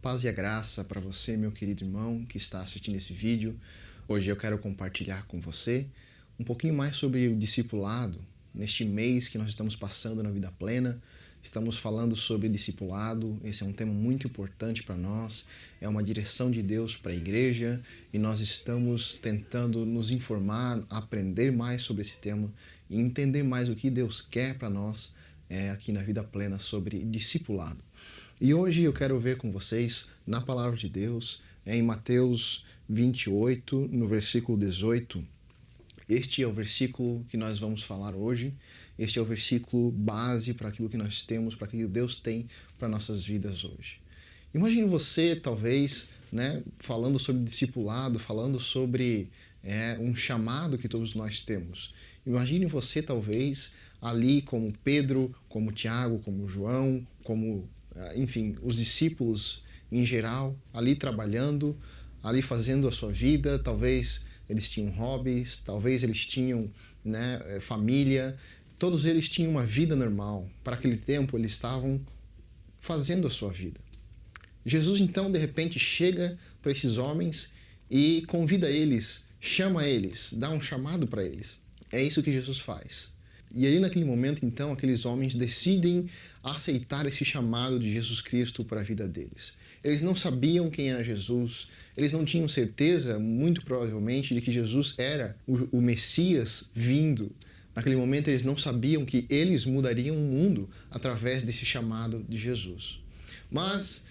Paz e a graça para você, meu querido irmão que está assistindo esse vídeo. Hoje eu quero compartilhar com você um pouquinho mais sobre o discipulado. Neste mês que nós estamos passando na Vida Plena, estamos falando sobre discipulado. Esse é um tema muito importante para nós, é uma direção de Deus para a igreja e nós estamos tentando nos informar, aprender mais sobre esse tema e entender mais o que Deus quer para nós aqui na Vida Plena sobre discipulado. E hoje eu quero ver com vocês, na Palavra de Deus, em Mateus 28, no versículo 18. Este é o versículo que nós vamos falar hoje. Este é o versículo base para aquilo que nós temos, para aquilo que Deus tem para nossas vidas hoje. Imagine você, talvez, falando sobre discipulado, falando sobre um chamado que todos nós temos. Imagine você, talvez, ali como Pedro, como Tiago, como João, como enfim, os discípulos em geral, ali trabalhando, ali fazendo a sua vida. Talvez eles tinham hobbies, talvez eles tinham família, todos eles tinham uma vida normal. Para aquele tempo eles estavam fazendo a sua vida. Jesus então de repente chega para esses homens e convida eles, chama eles, dá um chamado para eles. É isso que Jesus faz. E ali naquele momento, então, aqueles homens decidem aceitar esse chamado de Jesus Cristo para a vida deles. Eles não sabiam quem era Jesus, eles não tinham certeza, muito provavelmente, de que Jesus era o Messias vindo. Naquele momento eles não sabiam que eles mudariam o mundo através desse chamado de Jesus. Mas,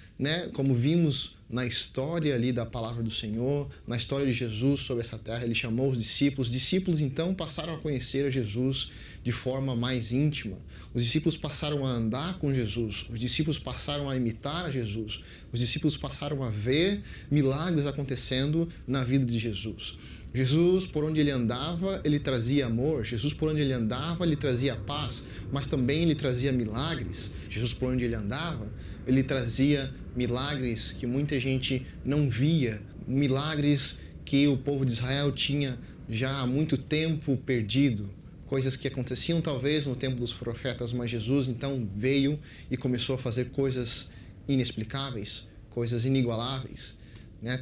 como vimos na história ali da palavra do Senhor, na história de Jesus sobre essa terra, ele chamou os discípulos. Os discípulos então passaram a conhecer a Jesus de forma mais íntima. Os discípulos passaram a andar com Jesus. Os discípulos passaram a imitar a Jesus. Os discípulos passaram a ver milagres acontecendo na vida de Jesus. Jesus, por onde ele andava, ele trazia amor. Jesus, por onde ele andava, ele trazia paz, mas também ele trazia milagres. Jesus, por onde ele andava, ele trazia milagres que muita gente não via, milagres que o povo de Israel tinha já há muito tempo perdido, coisas que aconteciam talvez no tempo dos profetas, mas Jesus então veio e começou a fazer coisas inexplicáveis, coisas inigualáveis,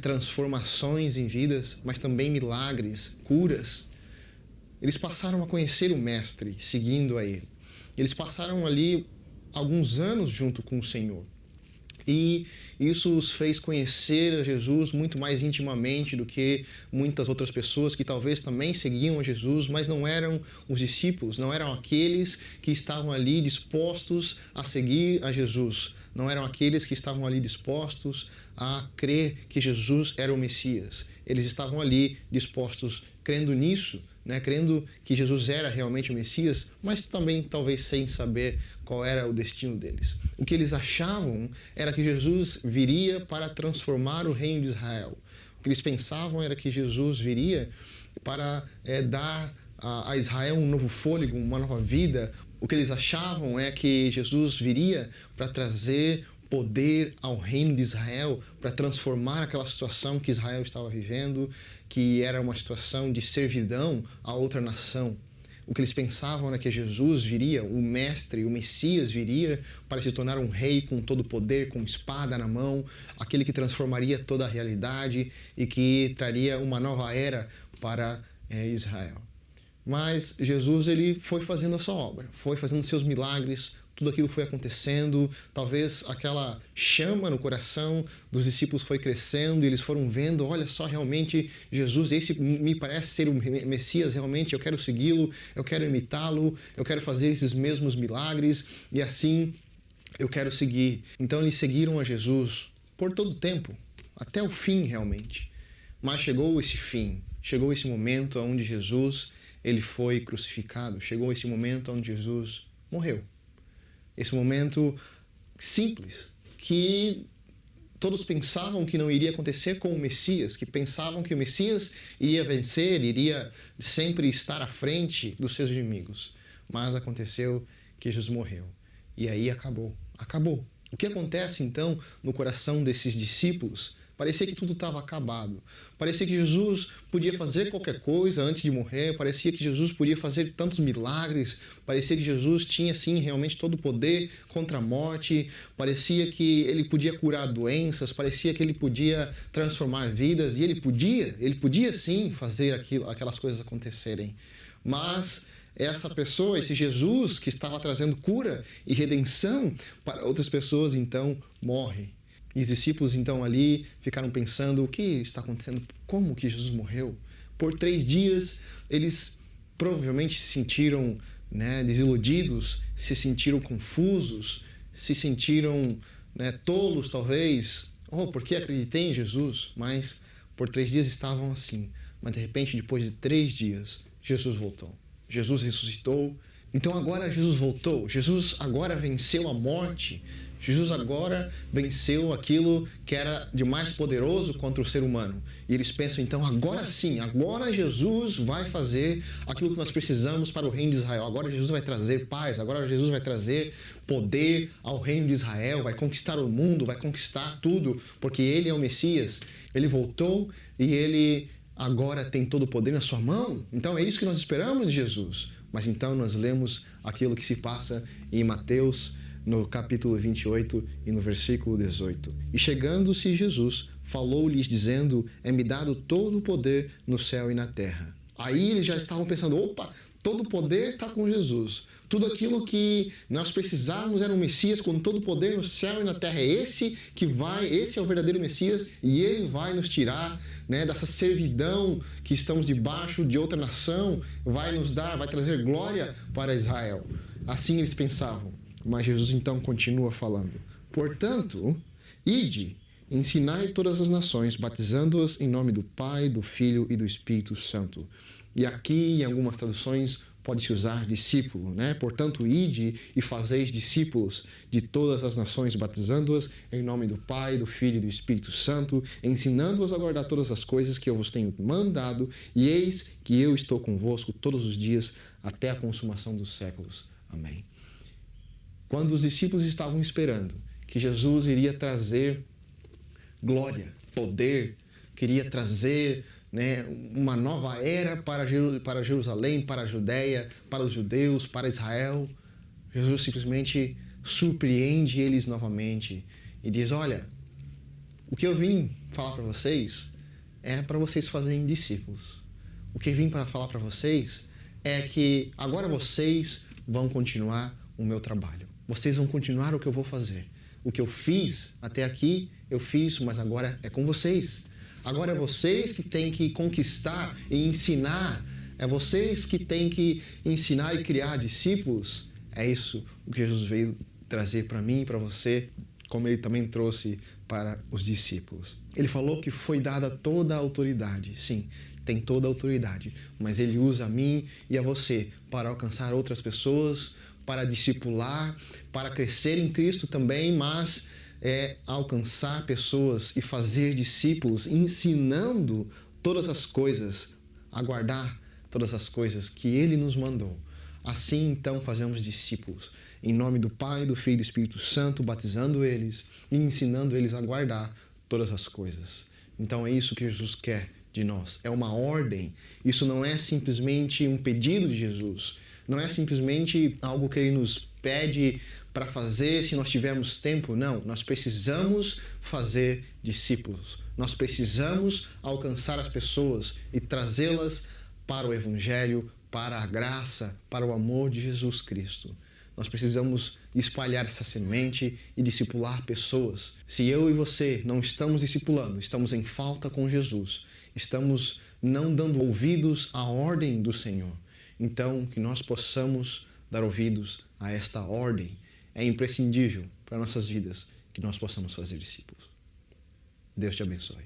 transformações em vidas, mas também milagres, curas. Eles passaram a conhecer o Mestre, seguindo a Ele. Eles passaram ali alguns anos junto com o Senhor. E isso os fez conhecer a Jesus muito mais intimamente do que muitas outras pessoas que talvez também seguiam a Jesus, mas não eram os discípulos, não eram aqueles que estavam ali dispostos a seguir a Jesus, não eram aqueles que estavam ali dispostos a crer que Jesus era o Messias. Eles estavam ali dispostos, crendo nisso, crendo que Jesus era realmente o Messias, mas também talvez sem saber qual era o destino deles. O que eles achavam era que Jesus viria para transformar o reino de Israel. O que eles pensavam era que Jesus viria para dar a Israel um novo fôlego, uma nova vida. O que eles achavam é que Jesus viria para trazer poder ao reino de Israel, para transformar aquela situação que Israel estava vivendo, que era uma situação de servidão a outra nação. O que eles pensavam era que Jesus viria, o Mestre, o Messias viria para se tornar um rei com todo o poder, com espada na mão, aquele que transformaria toda a realidade e que traria uma nova era para Israel. Mas Jesus ele foi fazendo a sua obra, foi fazendo seus milagres, tudo aquilo foi acontecendo, talvez aquela chama no coração dos discípulos foi crescendo e eles foram vendo, olha só, realmente Jesus, esse me parece ser o Messias, realmente eu quero segui-lo, eu quero imitá-lo, eu quero fazer esses mesmos milagres e assim eu quero seguir. Então eles seguiram a Jesus por todo o tempo, até o fim realmente. Mas chegou esse fim, chegou esse momento onde Jesus ele foi crucificado, chegou esse momento onde Jesus morreu. Esse momento simples, que todos pensavam que não iria acontecer com o Messias, que pensavam que o Messias iria vencer, iria sempre estar à frente dos seus inimigos. Mas aconteceu que Jesus morreu. E aí acabou. Acabou. O que acontece então no coração desses discípulos, Parecia que tudo estava acabado. Parecia que Jesus podia fazer qualquer coisa antes de morrer. Parecia que Jesus podia fazer tantos milagres. Parecia que Jesus tinha, sim, realmente todo o poder contra a morte. Parecia que ele podia curar doenças. Parecia que ele podia transformar vidas. E ele podia sim fazer aquelas coisas acontecerem. Mas essa pessoa, esse Jesus que estava trazendo cura e redenção para outras pessoas, então morre. E os discípulos, então, ali ficaram pensando: o que está acontecendo? Como que Jesus morreu? Por 3 dias, eles provavelmente se sentiram, desiludidos, se sentiram confusos, se sentiram, tolos, talvez. Porque acreditei em Jesus? Mas por 3 dias estavam assim. Mas, de repente, depois de 3 dias, Jesus voltou. Jesus ressuscitou. Então agora Jesus voltou. Jesus agora venceu a morte. Jesus agora venceu aquilo que era de mais poderoso contra o ser humano. E eles pensam, então, agora sim, agora Jesus vai fazer aquilo que nós precisamos para o reino de Israel. Agora Jesus vai trazer paz, agora Jesus vai trazer poder ao reino de Israel, vai conquistar o mundo, vai conquistar tudo, porque Ele é o Messias. Ele voltou e Ele agora tem todo o poder na sua mão. Então é isso que nós esperamos de Jesus. Mas então nós lemos aquilo que se passa em Mateus, no capítulo 28 e no versículo 18. E chegando-se Jesus, falou-lhes dizendo: é-me dado todo o poder no céu e na terra. Aí eles já estavam pensando: opa, todo o poder está com Jesus. Tudo aquilo que nós precisávamos era um Messias com todo o poder no céu e na terra. Esse é o verdadeiro Messias e ele vai nos tirar, dessa servidão que estamos debaixo de outra nação, vai trazer glória para Israel. Assim eles pensavam. Mas Jesus então continua falando: portanto, ide, ensinai todas as nações, batizando-as em nome do Pai, do Filho e do Espírito Santo. E aqui, em algumas traduções, pode-se usar discípulo, Portanto, ide e fazeis discípulos de todas as nações, batizando-as em nome do Pai, do Filho e do Espírito Santo, ensinando-as a guardar todas as coisas que eu vos tenho mandado, e eis que eu estou convosco todos os dias até a consumação dos séculos. Amém. Quando os discípulos estavam esperando que Jesus iria trazer glória, poder, queria trazer uma nova era para Jerusalém, para a Judéia, para os judeus, para Israel, Jesus simplesmente surpreende eles novamente e diz: olha, o que eu vim falar para vocês é para vocês fazerem discípulos. O que eu vim para falar para vocês é que agora vocês vão continuar o meu trabalho. Vocês vão continuar o que eu vou fazer. O que eu fiz até aqui, eu fiz, mas agora é com vocês. Agora é vocês que têm que conquistar e ensinar. É vocês que têm que ensinar e criar discípulos. É isso o que Jesus veio trazer para mim e para você, como ele também trouxe para os discípulos. Ele falou que foi dada toda a autoridade. Sim, tem toda a autoridade. Mas ele usa a mim e a você para alcançar outras pessoas, para discipular, para crescer em Cristo também, mas alcançar pessoas e fazer discípulos, ensinando todas as coisas, a guardar todas as coisas que Ele nos mandou. Assim, então, fazemos discípulos, em nome do Pai, do Filho e do Espírito Santo, batizando eles e ensinando eles a guardar todas as coisas. Então, é isso que Jesus quer de nós. É uma ordem. Isso não é simplesmente um pedido de Jesus. Não é simplesmente algo que Ele nos pede para fazer se nós tivermos tempo. Não, nós precisamos fazer discípulos. Nós precisamos alcançar as pessoas e trazê-las para o Evangelho, para a graça, para o amor de Jesus Cristo. Nós precisamos espalhar essa semente e discipular pessoas. Se eu e você não estamos discipulando, estamos em falta com Jesus, estamos não dando ouvidos à ordem do Senhor. Então, que nós possamos dar ouvidos a esta ordem. É imprescindível para nossas vidas que nós possamos fazer discípulos. Deus te abençoe.